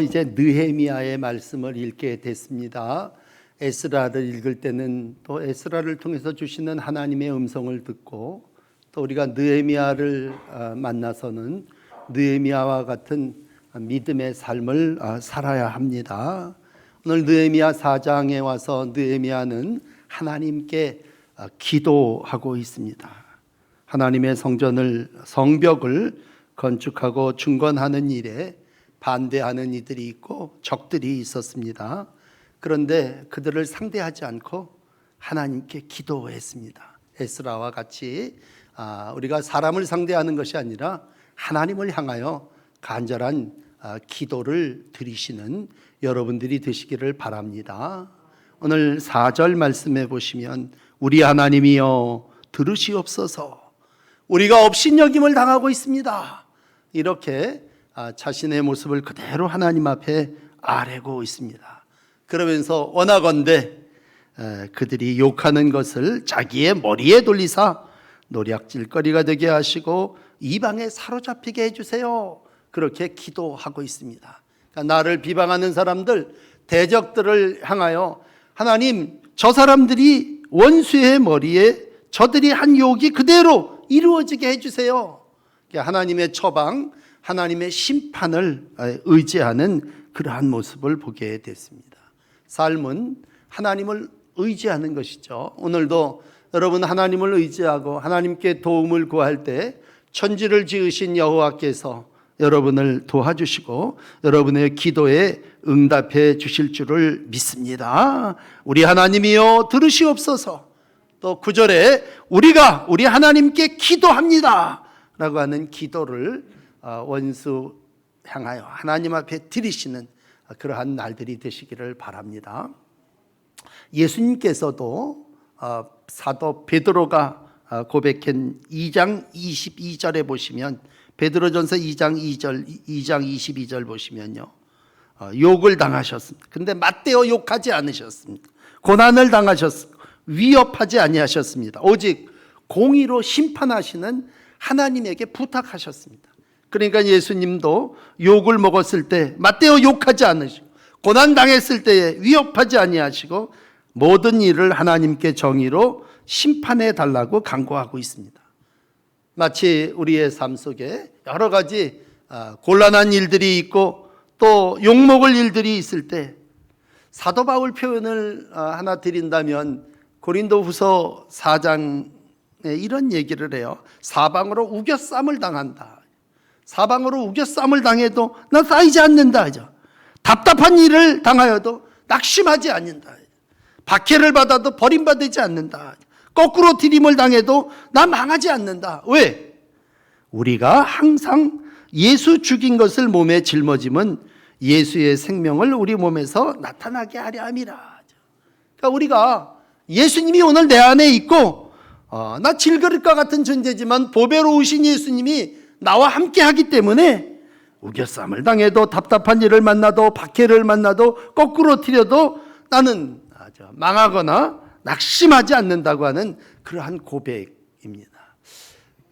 이제 느헤미야의 말씀을 읽게 됐습니다. 에스라를 읽을 때는 또 에스라를 통해서 주시는 하나님의 음성을 듣고 또 우리가 느헤미야를 만나서는 느헤미야와 같은 믿음의 삶을 살아야 합니다. 오늘 느헤미야 4장에 와서 느헤미야는 하나님께 기도하고 있습니다. 하나님의 성벽을 건축하고 중건하는 일에 반대하는 이들이 있고 적들이 있었습니다. 그런데 그들을 상대하지 않고 하나님께 기도했습니다. 에스라와 같이 우리가 사람을 상대하는 것이 아니라 하나님을 향하여 간절한 기도를 드리시는 여러분들이 되시기를 바랍니다. 오늘 4절 말씀해 보시면 우리 하나님이여 들으시옵소서, 우리가 업신여김을 당하고 있습니다. 이렇게 자신의 모습을 그대로 하나님 앞에 아뢰고 있습니다. 그러면서 원하건대 그들이 욕하는 것을 자기의 머리에 돌리사 노략질거리가 되게 하시고 이방에 사로잡히게 해주세요. 그렇게 기도하고 있습니다. 그러니까 나를 비방하는 사람들, 대적들을 향하여 하나님, 저 사람들이 원수의 머리에 저들이 한 욕이 그대로 이루어지게 해주세요. 하나님의 처방, 하나님의 심판을 의지하는 그러한 모습을 보게 됐습니다. 삶은 하나님을 의지하는 것이죠. 오늘도 여러분 하나님을 의지하고 하나님께 도움을 구할 때 천지를 지으신 여호와께서 여러분을 도와주시고 여러분의 기도에 응답해 주실 줄을 믿습니다. 우리 하나님이여 들으시옵소서. 또 9절에 우리 하나님께 기도합니다 라고 하는 기도를 원수 향하여 하나님 앞에 드리시는 그러한 날들이 되시기를 바랍니다. 예수님께서도 사도 베드로가 고백한 2장 22절에 보시면, 베드로전서 2장 22절 보시면요, 욕을 당하셨습니다. 근데 맞대어 욕하지 않으셨습니다. 고난을 당하셨습니다. 위협하지 아니하셨습니다. 오직 공의로 심판하시는 하나님에게 부탁하셨습니다. 그러니까 예수님도 욕을 먹었을 때 맞대어 욕하지 않으시고, 고난 당했을 때에 위협하지 아니하시고 모든 일을 하나님께 정의로 심판해 달라고 간구하고 있습니다. 마치 우리의 삶 속에 여러 가지 곤란한 일들이 있고 또 욕먹을 일들이 있을 때 사도 바울 표현을 하나 드린다면 고린도후서 4장에 이런 얘기를 해요. 사방으로 우겨쌈을 당한다. 사방으로 우겨쌈을 당해도 난 쌓이지 않는다. 답답한 일을 당하여도 낙심하지 않는다. 박해를 받아도 버림받지 않는다. 거꾸로 디림을 당해도 난 망하지 않는다. 왜? 우리가 항상 예수 죽인 것을 몸에 짊어짐은 예수의 생명을 우리 몸에서 나타나게 하려 함이라. 그러니까 우리가 예수님이 오늘 내 안에 있고 나 질그릇과 같은 존재지만 보배로우신 예수님이 나와 함께 하기 때문에 우겨쌈을 당해도 답답한 일을 만나도 박해를 만나도 거꾸로 튀려도 나는 망하거나 낙심하지 않는다고 하는 그러한 고백입니다.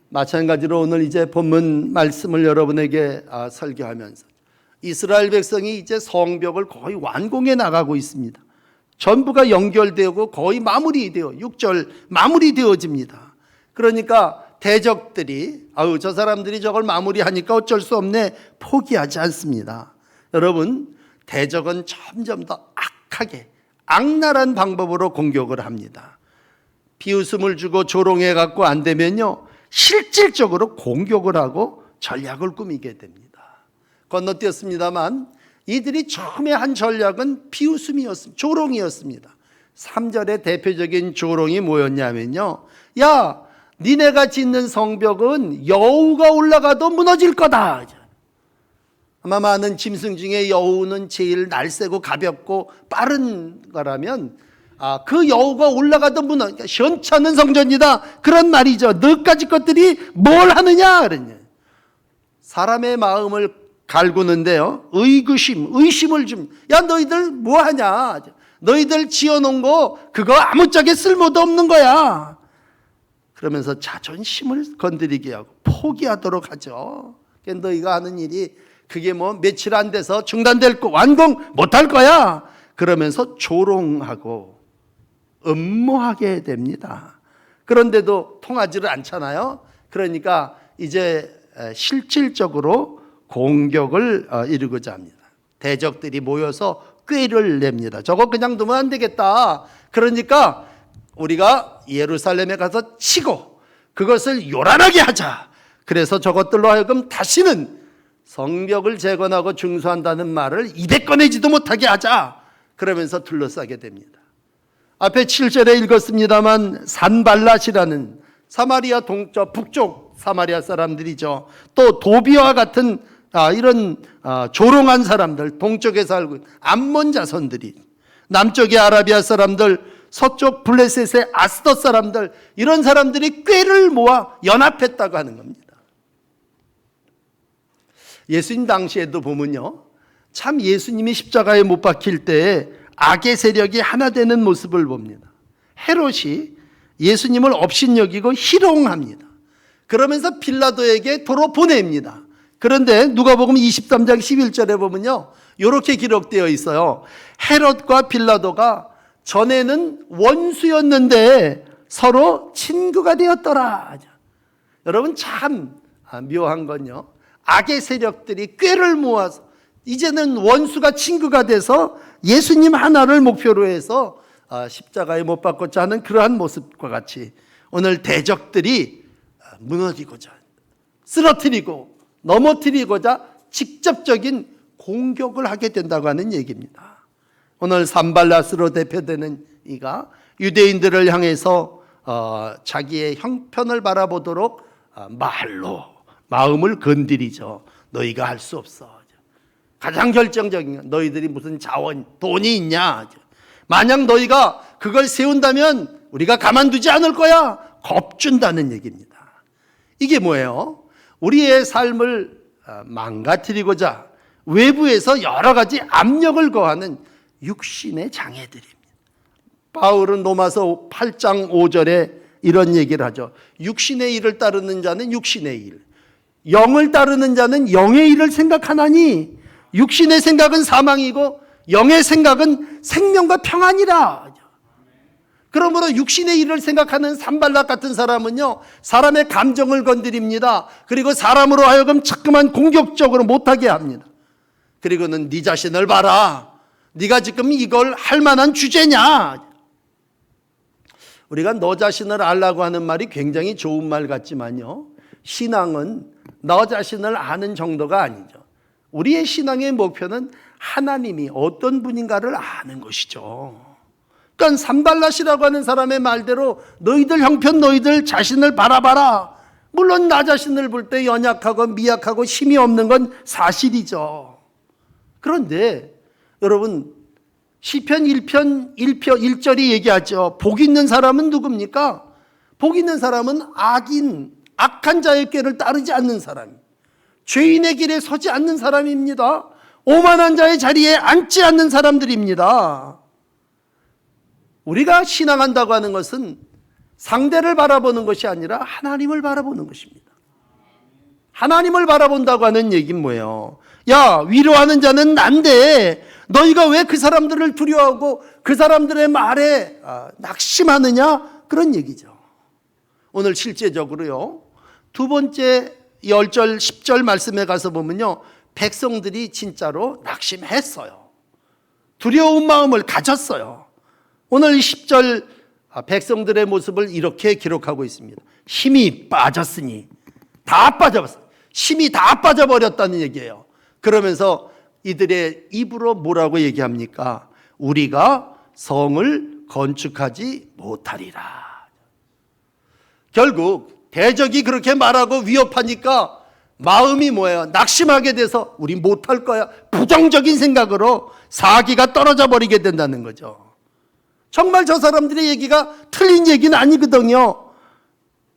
마찬가지로 오늘 이제 본문 말씀을 여러분에게 설교하면서 이스라엘 백성이 이제 성벽을 거의 완공해 나가고 있습니다. 전부가 연결되고 거의 마무리되어 6절 마무리되어집니다. 그러니까 대적들이 저 사람들이 저걸 마무리하니까 어쩔 수 없네 포기하지 않습니다. 여러분, 대적은 점점 더 악하게 악랄한 방법으로 공격을 합니다. 비웃음을 주고 조롱해 갖고 안 되면요 실질적으로 공격을 하고 전략을 꾸미게 됩니다. 건너뛰었습니다만 이들이 처음에 한 전략은 비웃음이었습니다. 조롱이었습니다. 3절의 대표적인 조롱이 뭐였냐면요, 야, 니네가 짓는 성벽은 여우가 올라가도 무너질 거다. 아마 많은 짐승 중에 여우는 제일 날쌔고 가볍고 빠른 거라면 그 여우가 올라가도 그러니까 시원찮은 성전이다 그런 말이죠. 너까지 것들이 뭘 하느냐 그러냐. 사람의 마음을 갈구는데요, 의심을 좀, 야 너희들 뭐 하냐, 너희들 지어놓은 거 그거 아무짝에 쓸모도 없는 거야. 그러면서 자존심을 건드리게 하고 포기하도록 하죠. 너희가 하는 일이 그게 뭐 며칠 안 돼서 중단될 거 완공 못할 거야. 그러면서 조롱하고 음모하게 됩니다. 그런데도 통하지를 않잖아요. 그러니까 이제 실질적으로 공격을 이루고자 합니다. 대적들이 모여서 꾀를 냅니다. 저거 그냥 두면 안 되겠다. 그러니까 우리가 예루살렘에 가서 치고 그것을 요란하게 하자. 그래서 저것들로 하여금 다시는 성벽을 재건하고 중수한다는 말을 입에 꺼내지도 못하게 하자. 그러면서 둘러싸게 됩니다. 앞에 7절에 읽었습니다만 산발랏이라는 사마리아 북쪽 사마리아 사람들이죠. 또 도비와 같은 이런 조롱한 사람들, 동쪽에 살고 있는 암몬 자손들이, 남쪽의 아라비아 사람들, 서쪽 블레셋의 아스돗 사람들, 이런 사람들이 꾀를 모아 연합했다고 하는 겁니다. 예수님 당시에도 보면요, 참 예수님이 십자가에 못 박힐 때 악의 세력이 하나 되는 모습을 봅니다. 헤롯이 예수님을 업신여기고 희롱합니다. 그러면서 빌라도에게 도로 보냅니다. 그런데 누가복음 23장 11절에 보면요, 이렇게 기록되어 있어요. 헤롯과 빌라도가 전에는 원수였는데 서로 친구가 되었더라. 여러분 참 묘한 건요, 악의 세력들이 꾀를 모아서 이제는 원수가 친구가 돼서 예수님 하나를 목표로 해서 십자가에 못 박고자 하는 그러한 모습과 같이 오늘 대적들이 무너지고자, 쓰러뜨리고 넘어뜨리고자 직접적인 공격을 하게 된다고 하는 얘기입니다. 오늘 산발랏으로 대표되는 이가 유대인들을 향해서 자기의 형편을 바라보도록 말로 마음을 건드리죠. 너희가 할 수 없어. 가장 결정적인 건 너희들이 무슨 자원, 돈이 있냐. 만약 너희가 그걸 세운다면 우리가 가만두지 않을 거야. 겁준다는 얘기입니다. 이게 뭐예요? 우리의 삶을 망가뜨리고자 외부에서 여러 가지 압력을 거하는 육신의 장애들입니다. 바울은 로마서 8장 5절에 이런 얘기를 하죠. 육신의 일을 따르는 자는 육신의 일, 영을 따르는 자는 영의 일을 생각하나니 육신의 생각은 사망이고 영의 생각은 생명과 평안이라. 그러므로 육신의 일을 생각하는 산발랏 같은 사람은요, 사람의 감정을 건드립니다. 그리고 사람으로 하여금 자꾸만 공격적으로 못하게 합니다. 그리고는 네 자신을 봐라. 네가 지금 이걸 할 만한 주제냐. 우리가 너 자신을 알라고 하는 말이 굉장히 좋은 말 같지만요, 신앙은 너 자신을 아는 정도가 아니죠. 우리의 신앙의 목표는 하나님이 어떤 분인가를 아는 것이죠. 그러니까 산발랏이라고 하는 사람의 말대로 너희들 형편, 너희들 자신을 바라봐라. 물론 나 자신을 볼 때 연약하고 미약하고 힘이 없는 건 사실이죠. 그런데 여러분, 시편 1편 1절이 얘기하죠. 복 있는 사람은 누굽니까? 복 있는 사람은 악한 자의 꾀를 따르지 않는 사람, 죄인의 길에 서지 않는 사람입니다. 오만한 자의 자리에 앉지 않는 사람들입니다. 우리가 신앙한다고 하는 것은 상대를 바라보는 것이 아니라 하나님을 바라보는 것입니다. 하나님을 바라본다고 하는 얘기는 뭐예요? 야, 위로하는 자는 난데 너희가 왜 그 사람들을 두려워하고 그 사람들의 말에 낙심하느냐? 그런 얘기죠. 오늘 실제적으로요, 두 번째 10절 10절 말씀에 가서 보면요, 백성들이 진짜로 낙심했어요. 두려운 마음을 가졌어요. 오늘 10절 백성들의 모습을 이렇게 기록하고 있습니다. 힘이 빠졌으니, 다 빠져버렸어요. 힘이 다 빠져버렸다는 얘기예요. 그러면서 이들의 입으로 뭐라고 얘기합니까? 우리가 성을 건축하지 못하리라. 결국 대적이 그렇게 말하고 위협하니까 마음이 뭐예요? 낙심하게 돼서 우리 못할 거야, 부정적인 생각으로 사기가 떨어져 버리게 된다는 거죠. 정말 저 사람들의 얘기가 틀린 얘기는 아니거든요.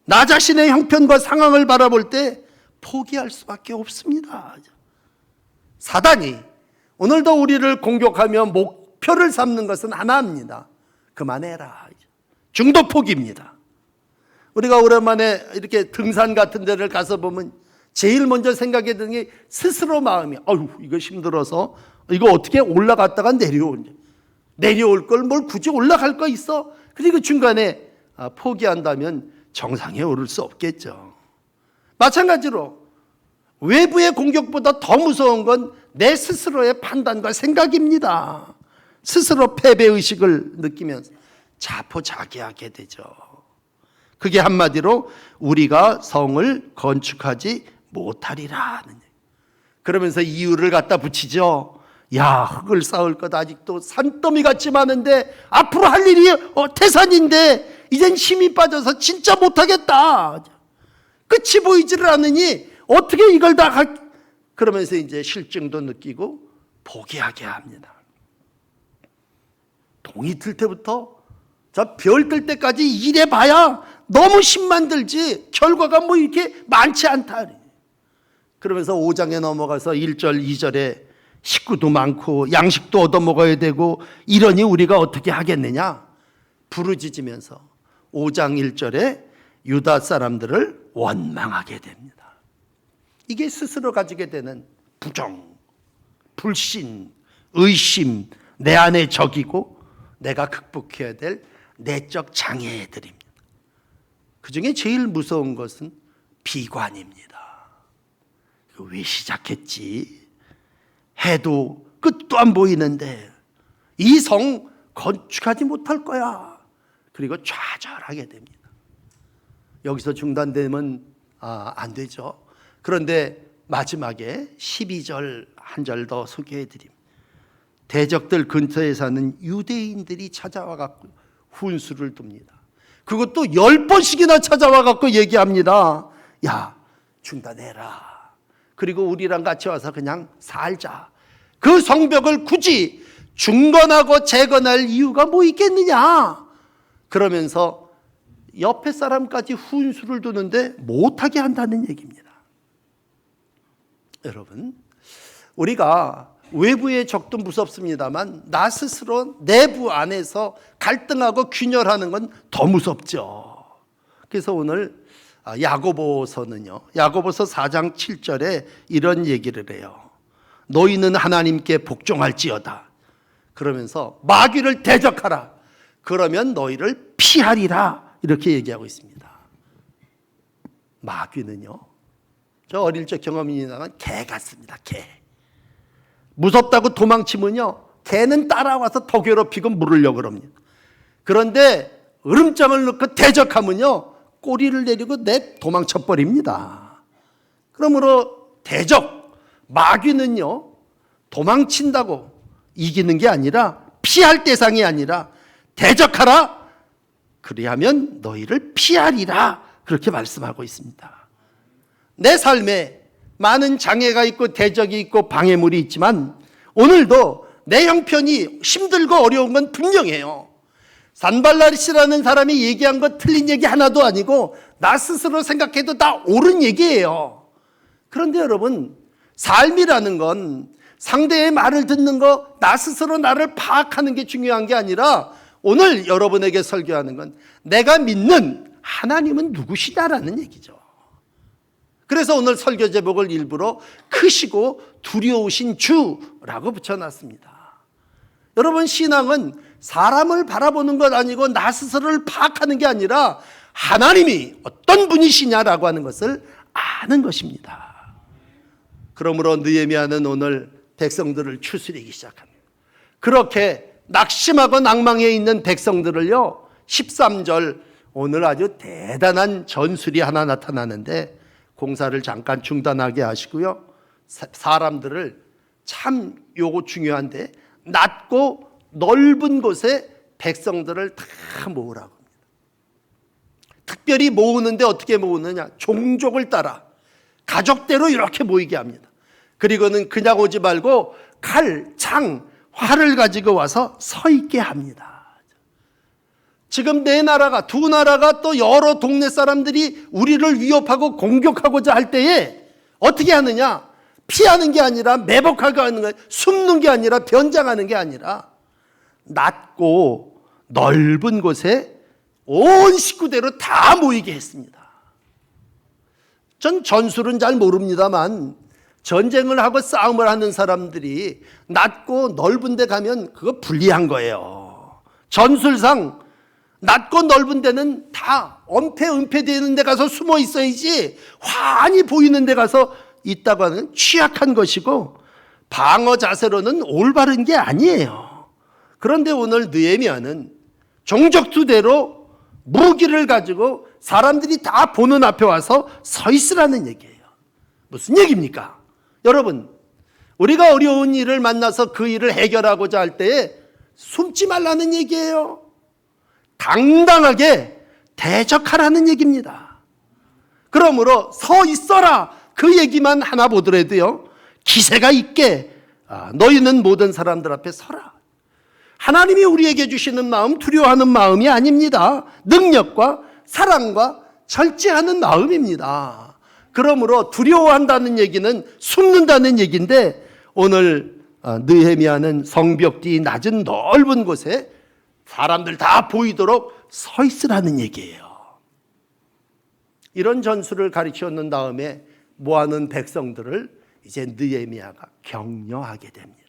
나 자신의 형편과 상황을 바라볼 때 포기할 수밖에 없습니다. 사단이 오늘도 우리를 공격하며 목표를 삼는 것은 하나입니다. 그만해라. 중도 포기입니다. 우리가 오랜만에 이렇게 등산 같은 데를 가서 보면 제일 먼저 생각해 드는 게 스스로 마음이 이거 힘들어서 이거 어떻게 올라갔다가 내려올 걸 뭘 굳이 올라갈 거 있어? 그리고 중간에 포기한다면 정상에 오를 수 없겠죠. 마찬가지로 외부의 공격보다 더 무서운 건 내 스스로의 판단과 생각입니다. 스스로 패배의식을 느끼면서 자포자기하게 되죠. 그게 한마디로 우리가 성을 건축하지 못하리라. 그러면서 이유를 갖다 붙이죠. 야, 흙을 쌓을 것 아직도 산더미 같이 많은데 앞으로 할 일이 태산인데 이젠 힘이 빠져서 진짜 못하겠다. 끝이 보이지를 않으니 어떻게 이걸 다 그러면서 이제 실증도 느끼고 포기하게 합니다. 동이 들 때부터 저 별 뜰 때까지 일해봐야 너무 힘만 들지 결과가 뭐 이렇게 많지 않다. 그러면서 5장에 넘어가서 1절 2절에 식구도 많고 양식도 얻어먹어야 되고 이러니 우리가 어떻게 하겠느냐 부르짖으면서 5장 1절에 유다 사람들을 원망하게 됩니다. 이게 스스로 가지게 되는 부정, 불신, 의심, 내 안의 적이고 내가 극복해야 될 내적 장애들입니다. 그 중에 제일 무서운 것은 비관입니다. 왜 시작했지? 해도 끝도 안 보이는데 이 성 건축하지 못할 거야. 그리고 좌절하게 됩니다. 여기서 중단되면 안 되죠. 그런데 마지막에 12절 한 절 더 소개해 드립니다. 대적들 근처에 사는 유대인들이 찾아와 갖고 훈수를 둡니다. 그것도 10번씩이나 찾아와 갖고 얘기합니다. 야, 중단해라. 그리고 우리랑 같이 와서 그냥 살자. 그 성벽을 굳이 중건하고 재건할 이유가 뭐 있겠느냐. 그러면서 옆에 사람까지 훈수를 두는데 못하게 한다는 얘기입니다. 여러분, 우리가 외부의 적도 무섭습니다만 나 스스로 내부 안에서 갈등하고 균열하는 건 더 무섭죠. 그래서 오늘 야고보서는요, 야고보서 4장 7절에 이런 얘기를 해요. 너희는 하나님께 복종할지어다. 그러면서 마귀를 대적하라. 그러면 너희를 피하리라. 이렇게 얘기하고 있습니다. 마귀는요, 저 어릴 적 경험이 나간 개 같습니다. 개. 무섭다고 도망치면요, 개는 따라와서 더 괴롭히고 물으려고 그럽니다. 그런데 으름장을 넣고 대적하면요, 꼬리를 내리고 도망쳐 버립니다. 그러므로 대적, 마귀는요, 도망친다고 이기는 게 아니라 피할 대상이 아니라 대적하라. 그리하면 너희를 피하리라. 그렇게 말씀하고 있습니다. 내 삶에 많은 장애가 있고 대적이 있고 방해물이 있지만 오늘도 내 형편이 힘들고 어려운 건 분명해요. 산발라리스라는 사람이 얘기한 거 틀린 얘기 하나도 아니고 나 스스로 생각해도 다 옳은 얘기예요. 그런데 여러분, 삶이라는 건 상대의 말을 듣는 거, 나 스스로 나를 파악하는 게 중요한 게 아니라 오늘 여러분에게 설교하는 건 내가 믿는 하나님은 누구시다라는 얘기죠. 그래서 오늘 설교 제목을 일부러 크시고 두려우신 주라고 붙여놨습니다. 여러분, 신앙은 사람을 바라보는 것 아니고 나 스스로를 파악하는 게 아니라 하나님이 어떤 분이시냐라고 하는 것을 아는 것입니다. 그러므로 느헤미야는 오늘 백성들을 추스리기 시작합니다. 그렇게 낙심하고 낭망해 있는 백성들을요, 13절 오늘 아주 대단한 전술이 하나 나타나는데 공사를 잠깐 중단하게 하시고요, 사람들을 참 요거 중요한데 낮고 넓은 곳에 백성들을 다 모으라고 합니다. 특별히 모으는데 어떻게 모으느냐, 종족을 따라 가족대로 이렇게 모이게 합니다. 그리고는 그냥 오지 말고 칼, 창, 활을 가지고 와서 서 있게 합니다. 지금 네 나라가, 두 나라가 또 여러 동네 사람들이 우리를 위협하고 공격하고자 할 때에 어떻게 하느냐, 피하는 게 아니라 매복하게 하는 거예요. 숨는 게 아니라 변장하는 게 아니라 낮고 넓은 곳에 온 식구대로 다 모이게 했습니다. 전 전술은 잘 모릅니다만 전쟁을 하고 싸움을 하는 사람들이 낮고 넓은 데 가면 그거 불리한 거예요. 전술상 낮고 넓은 데는 다 은폐되는 데 가서 숨어 있어야지 환히 보이는 데 가서 있다고 하는 취약한 것이고 방어 자세로는 올바른 게 아니에요. 그런데 오늘 느헤미야는 종족투대로 무기를 가지고 사람들이 다 보는 앞에 와서 서 있으라는 얘기예요. 무슨 얘기입니까? 여러분, 우리가 어려운 일을 만나서 그 일을 해결하고자 할 때에 숨지 말라는 얘기예요. 당당하게 대적하라는 얘기입니다. 그러므로 서 있어라 그 얘기만 하나 보더라도요, 기세가 있게 너희는 모든 사람들 앞에 서라. 하나님이 우리에게 주시는 마음 두려워하는 마음이 아닙니다. 능력과 사랑과 절제하는 마음입니다. 그러므로 두려워한다는 얘기는 숨는다는 얘기인데 오늘 느헤미야는 성벽 뒤 낮은 넓은 곳에 사람들 다 보이도록 서 있으라는 얘기예요. 이런 전술을 가르치는 다음에 모아놓은 백성들을 이제 느헤미야가 격려하게 됩니다.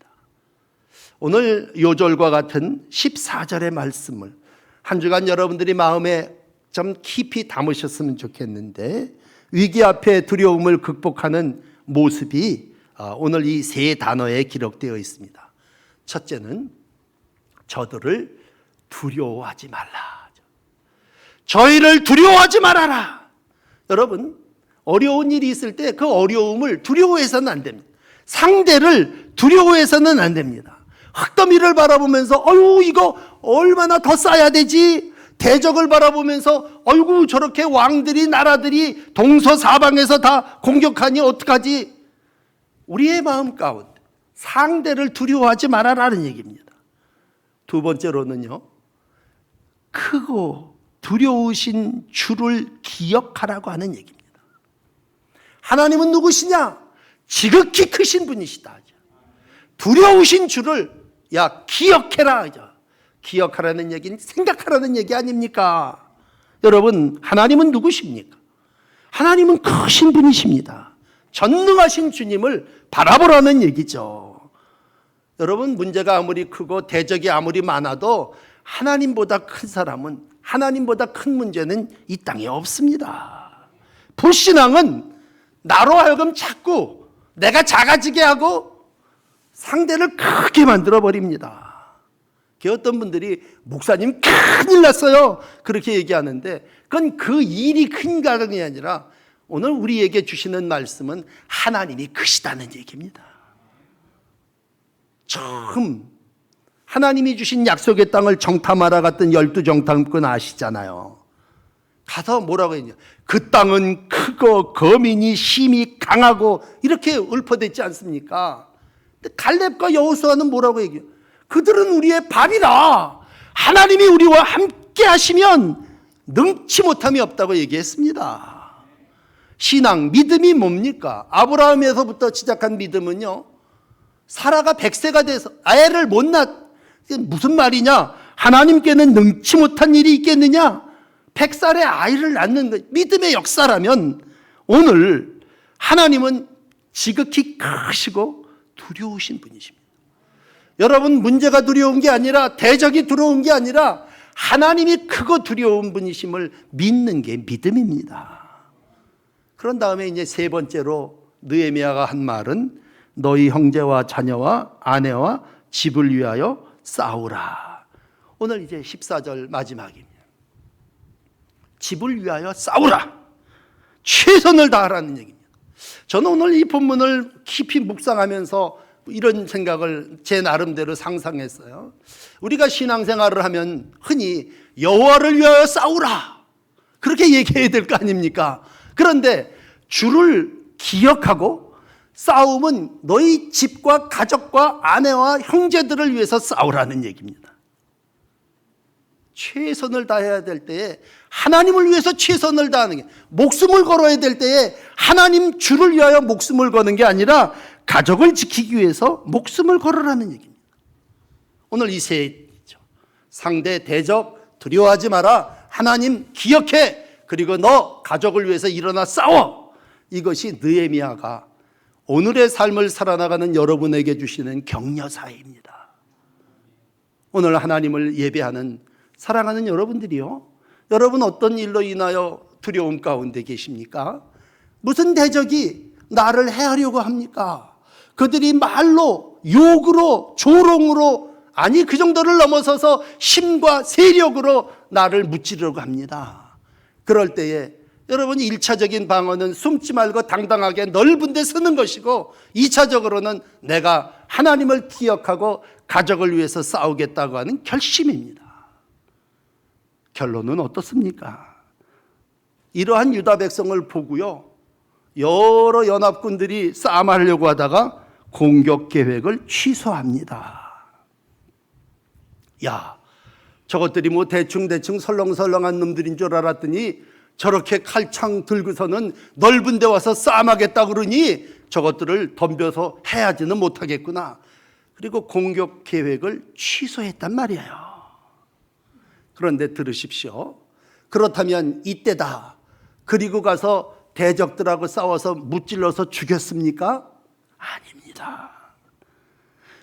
오늘 요절과 같은 14절의 말씀을 한 주간 여러분들이 마음에 좀 깊이 담으셨으면 좋겠는데, 위기 앞에 두려움을 극복하는 모습이 오늘 이 세 단어에 기록되어 있습니다. 첫째는 저들을 두려워하지 말라. 저희를 두려워하지 말아라. 여러분, 어려운 일이 있을 때 그 어려움을 두려워해서는 안 됩니다. 상대를 두려워해서는 안 됩니다. 흙더미를 바라보면서 어휴 이거 얼마나 더 쌓아야 되지? 대적을 바라보면서 어이구 저렇게 왕들이 나라들이 동서사방에서 다 공격하니 어떡하지? 우리의 마음 가운데 상대를 두려워하지 말아라는 얘기입니다. 두 번째로는요, 크고 두려우신 주를 기억하라고 하는 얘기입니다. 하나님은 누구시냐? 지극히 크신 분이시다. 두려우신 주를 기억해라. 기억하라는 얘기는 생각하라는 얘기 아닙니까? 여러분, 하나님은 누구십니까? 하나님은 크신 분이십니다. 전능하신 주님을 바라보라는 얘기죠. 여러분, 문제가 아무리 크고 대적이 아무리 많아도 하나님보다 큰 사람은, 하나님보다 큰 문제는 이 땅에 없습니다. 불신앙은 나로 하여금 자꾸 내가 작아지게 하고 상대를 크게 만들어 버립니다. 어떤 분들이 목사님 큰일 났어요 그렇게 얘기하는데 그건 그 일이 큰 가능이 아니라 오늘 우리에게 주시는 말씀은 하나님이 크시다는 얘기입니다. 처음 하나님이 주신 약속의 땅을 정탐하러 갔던 12정탐꾼 아시잖아요. 가서 뭐라고 했냐, 그 땅은 크고 거민이 심히 강하고 이렇게 읊어댔지 않습니까? 근데 갈렙과 여호수아는 뭐라고 얘기해요? 그들은 우리의 밥이라. 하나님이 우리와 함께 하시면 능치 못함이 없다고 얘기했습니다. 신앙, 믿음이 뭡니까? 아브라함에서부터 시작한 믿음은요, 사라가 100세가 돼서 애를 못 낳, 무슨 말이냐? 하나님께는 능치 못한 일이 있겠느냐? 100살에 아이를 낳는 것, 믿음의 역사라면 오늘 하나님은 지극히 크시고 두려우신 분이십니다. 여러분, 문제가 두려운 게 아니라 대적이 두려운 게 아니라 하나님이 크고 두려운 분이심을 믿는 게 믿음입니다. 그런 다음에 이제 세 번째로 느헤미야가 한 말은 너희 형제와 자녀와 아내와 집을 위하여 싸우라. 오늘 이제 14절 마지막입니다. 집을 위하여 싸우라. 최선을 다하라는 얘기입니다. 저는 오늘 이 본문을 깊이 묵상하면서 이런 생각을 제 나름대로 상상했어요. 우리가 신앙생활을 하면 흔히 여호와를 위하여 싸우라 그렇게 얘기해야 될 거 아닙니까? 그런데 주를 기억하고 싸움은 너희 집과 가족과 아내와 형제들을 위해서 싸우라는 얘기입니다. 최선을 다해야 될 때에 하나님을 위해서 최선을 다하는 게, 목숨을 걸어야 될 때에 하나님 주를 위하여 목숨을 거는 게 아니라 가족을 지키기 위해서 목숨을 걸으라는 얘기입니다. 오늘 이 세 상대 대적 두려워하지 마라, 하나님 기억해, 그리고 너 가족을 위해서 일어나 싸워. 이것이 느헤미야가 오늘의 삶을 살아나가는 여러분에게 주시는 격려사입니다. 오늘 하나님을 예배하는 사랑하는 여러분들이요, 여러분 어떤 일로 인하여 두려움 가운데 계십니까? 무슨 대적이 나를 해하려고 합니까? 그들이 말로, 욕으로, 조롱으로, 아니 그 정도를 넘어서서 힘과 세력으로 나를 무찌르려고 합니다. 그럴 때에 여러분 1차적인 방어는 숨지 말고 당당하게 넓은 데 서는 것이고, 2차적으로는 내가 하나님을 기억하고 가족을 위해서 싸우겠다고 하는 결심입니다. 결론은 어떻습니까? 이러한 유다 백성을 보고요, 여러 연합군들이 싸움하려고 하다가 공격 계획을 취소합니다. 야, 저것들이 뭐 대충 설렁설렁한 놈들인 줄 알았더니 저렇게 칼창 들고서는 넓은 데 와서 싸움하겠다 그러니 저것들을 덤벼서 해야지는 못하겠구나. 그리고 공격 계획을 취소했단 말이에요. 그런데 들으십시오. 그렇다면 이때다, 그리고 가서 대적들하고 싸워서 무찔러서 죽였습니까? 아닙니다.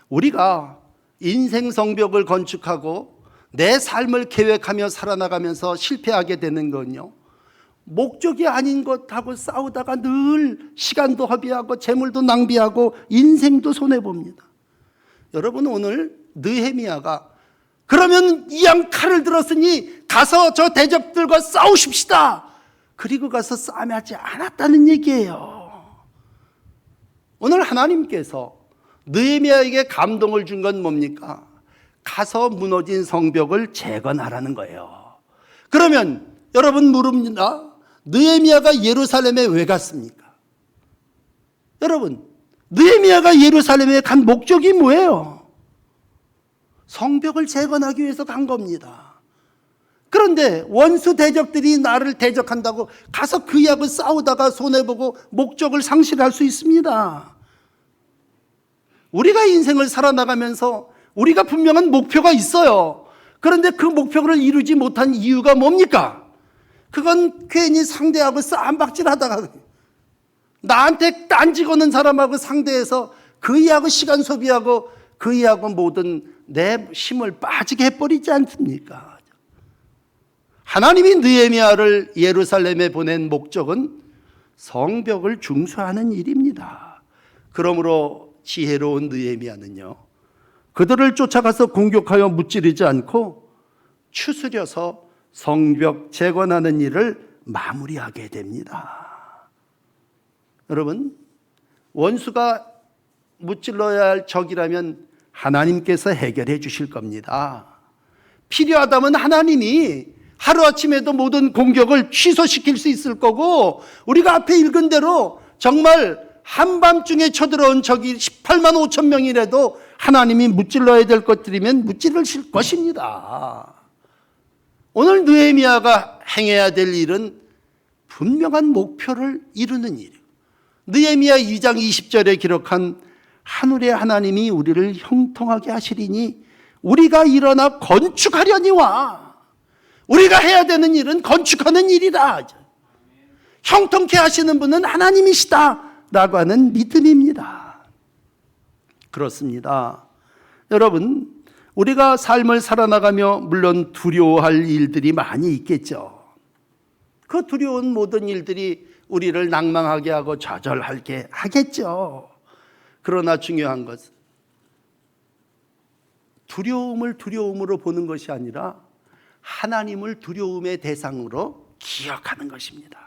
우리가 인생 성벽을 건축하고 내 삶을 계획하며 살아나가면서 실패하게 되는 건요, 목적이 아닌 것하고 싸우다가 늘 시간도 허비하고 재물도 낭비하고 인생도 손해봅니다. 여러분, 오늘 느헤미야가 그러면 이왕 칼을 들었으니 가서 저 대적들과 싸우십시다, 그리고 가서 싸움하지 않았다는 얘기예요. 오늘 하나님께서 느헤미야에게 감동을 준 건 뭡니까? 가서 무너진 성벽을 재건하라는 거예요. 그러면 여러분 물읍니다. 느헤미야가 예루살렘에 왜 갔습니까? 여러분, 느헤미야가 예루살렘에 간 목적이 뭐예요? 성벽을 재건하기 위해서 간 겁니다. 그런데 원수 대적들이 나를 대적한다고 가서 그하고 싸우다가 손해보고 목적을 상실할 수 있습니다. 우리가 인생을 살아나가면서 우리가 분명한 목표가 있어요. 그런데 그 목표를 이루지 못한 이유가 뭡니까? 그건 괜히 상대하고 싸움박질하다가 나한테 딴지거는 사람하고 상대해서 그이하고 시간 소비하고 그이하고 모든 내 힘을 빠지게 해버리지 않습니까? 하나님이 느헤미야를 예루살렘에 보낸 목적은 성벽을 중수하는 일입니다. 그러므로 지혜로운 느헤미야는요, 그들을 쫓아가서 공격하여 무찌르지 않고 추스려서 성벽 재건하는 일을 마무리하게 됩니다. 여러분, 원수가 무찔러야 할 적이라면 하나님께서 해결해 주실 겁니다. 필요하다면 하나님이 하루아침에도 모든 공격을 취소시킬 수 있을 거고, 우리가 앞에 읽은 대로 정말 한밤중에 쳐들어온 적이 18만 5천 명이라도 하나님이 무찔러야 될 것들이면 무찔러실 것입니다. 오늘 느헤미야가 행해야 될 일은 분명한 목표를 이루는 일이에요. 느헤미야 2장 20절에 기록한 하늘의 하나님이 우리를 형통하게 하시리니 우리가 일어나 건축하려니와, 우리가 해야 되는 일은 건축하는 일이다. 형통케 하시는 분은 하나님이시다 라고 하는 믿음입니다. 그렇습니다. 여러분, 우리가 삶을 살아나가며 물론 두려워할 일들이 많이 있겠죠. 그 두려운 모든 일들이 우리를 낭망하게 하고 좌절하게 하겠죠. 그러나 중요한 것은 두려움을 두려움으로 보는 것이 아니라 하나님을 두려움의 대상으로 기억하는 것입니다.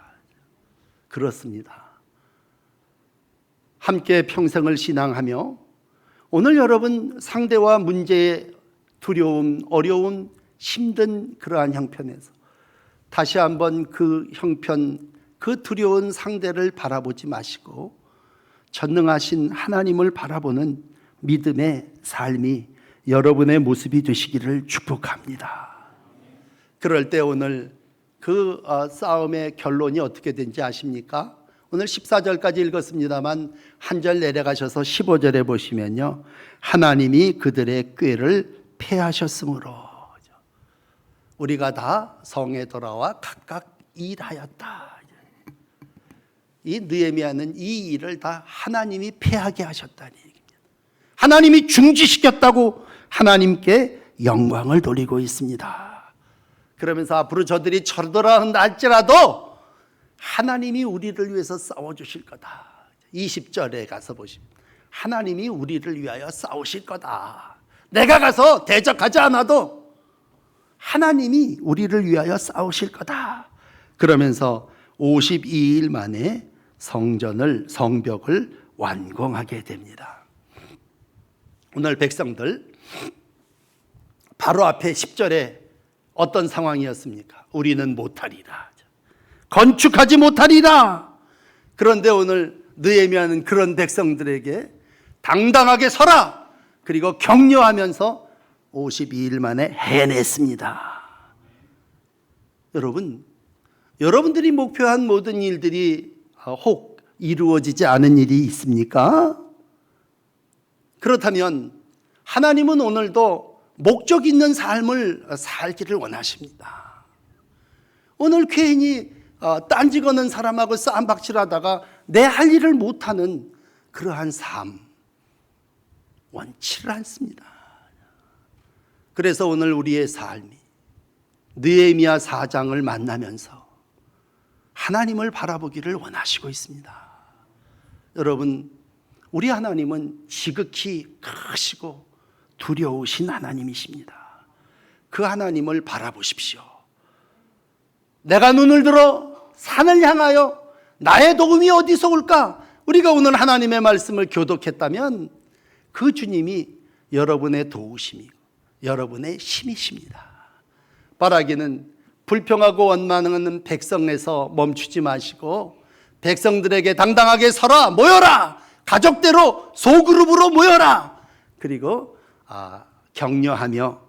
그렇습니다. 함께 평생을 신앙하며 오늘 여러분 상대와 문제의 두려움, 어려운, 힘든 그러한 형편에서 다시 한번 그 형편, 그 두려운 상대를 바라보지 마시고 전능하신 하나님을 바라보는 믿음의 삶이 여러분의 모습이 되시기를 축복합니다. 그럴 때 오늘 그 싸움의 결론이 어떻게 된지 아십니까? 오늘 14절까지 읽었습니다만 한 절 내려가셔서 15절에 보시면요, 하나님이 그들의 꾀를 패하셨으므로 우리가 다 성에 돌아와 각각 일하였다. 이 느헤미야는 이 일을 다 하나님이 패하게 하셨다는 얘기입니다. 하나님이 중지시켰다고 하나님께 영광을 돌리고 있습니다. 그러면서 앞으로 저들이 쳐들어간다 할지라도 하나님이 우리를 위해서 싸워주실 거다. 20절에 가서 보시면 하나님이 우리를 위하여 싸우실 거다. 내가 가서 대적하지 않아도 하나님이 우리를 위하여 싸우실 거다. 그러면서 52일 만에 성벽을 완공하게 됩니다. 오늘 백성들 바로 앞에 10절에 어떤 상황이었습니까? 우리는 못하리라. 건축하지 못하리라. 그런데 오늘 느헤미야는 그런 백성들에게 당당하게 서라. 그리고 격려하면서 52일 만에 해냈습니다. 여러분들이 목표한 모든 일들이 혹 이루어지지 않은 일이 있습니까? 그렇다면 하나님은 오늘도 목적 있는 삶을 살기를 원하십니다. 오늘 괜히 딴지 거는 사람하고 싸움박질하다가 내 할 일을 못하는 그러한 삶 원치를 않습니다. 그래서 오늘 우리의 삶이 느헤미야 4장을 만나면서 하나님을 바라보기를 원하시고 있습니다. 여러분, 우리 하나님은 지극히 크시고 두려우신 하나님이십니다. 그 하나님을 바라보십시오. 내가 눈을 들어 산을 향하여 나의 도움이 어디서 올까? 우리가 오늘 하나님의 말씀을 교독했다면 그 주님이 여러분의 도우심이고 여러분의 힘이십니다. 바라기는 불평하고 원망하는 백성에서 멈추지 마시고 백성들에게 당당하게 서라, 모여라, 가족대로 소그룹으로 모여라. 그리고 격려하며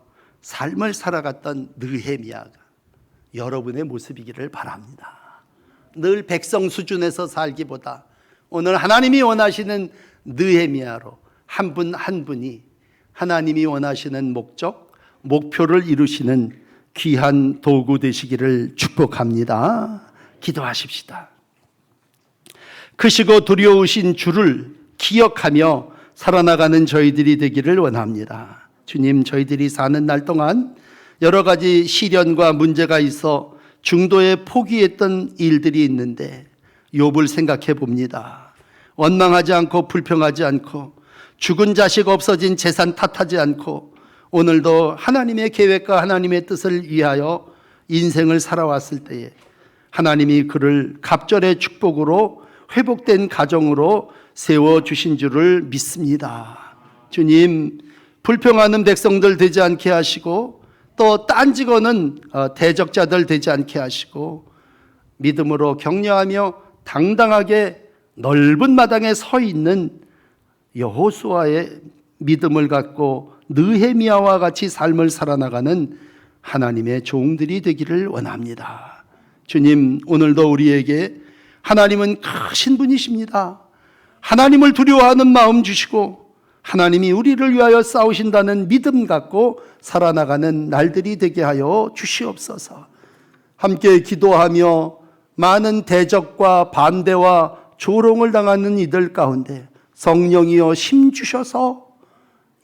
삶을 살아갔던 느헤미야가 여러분의 모습이기를 바랍니다. 늘 백성 수준에서 살기보다 오늘 하나님이 원하시는 느헤미야로 한 분 한 분이 하나님이 원하시는 목적, 목표를 이루시는 귀한 도구 되시기를 축복합니다. 기도하십시다. 크시고 두려우신 주를 기억하며 살아나가는 저희들이 되기를 원합니다. 주님, 저희들이 사는 날 동안 여러 가지 시련과 문제가 있어 중도에 포기했던 일들이 있는데 욥을 생각해 봅니다. 원망하지 않고 불평하지 않고 죽은 자식 없어진 재산 탓하지 않고 오늘도 하나님의 계획과 하나님의 뜻을 위하여 인생을 살아왔을 때에 하나님이 그를 갑절의 축복으로 회복된 가정으로 세워주신 줄을 믿습니다. 주님, 불평하는 백성들 되지 않게 하시고 또 딴지거는 대적자들 되지 않게 하시고 믿음으로 격려하며 당당하게 넓은 마당에 서 있는 여호수아의 믿음을 갖고 느헤미야와 같이 삶을 살아나가는 하나님의 종들이 되기를 원합니다. 주님, 오늘도 우리에게 하나님은 크신 분이십니다. 하나님을 두려워하는 마음 주시고 하나님이 우리를 위하여 싸우신다는 믿음 갖고 살아나가는 날들이 되게 하여 주시옵소서. 함께 기도하며 많은 대적과 반대와 조롱을 당하는 이들 가운데 성령이여 힘 주셔서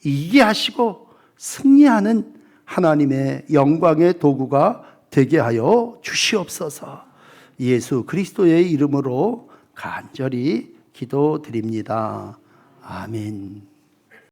이기게 하시고 승리하는 하나님의 영광의 도구가 되게 하여 주시옵소서. 예수 그리스도의 이름으로 간절히 기도드립니다. 아멘.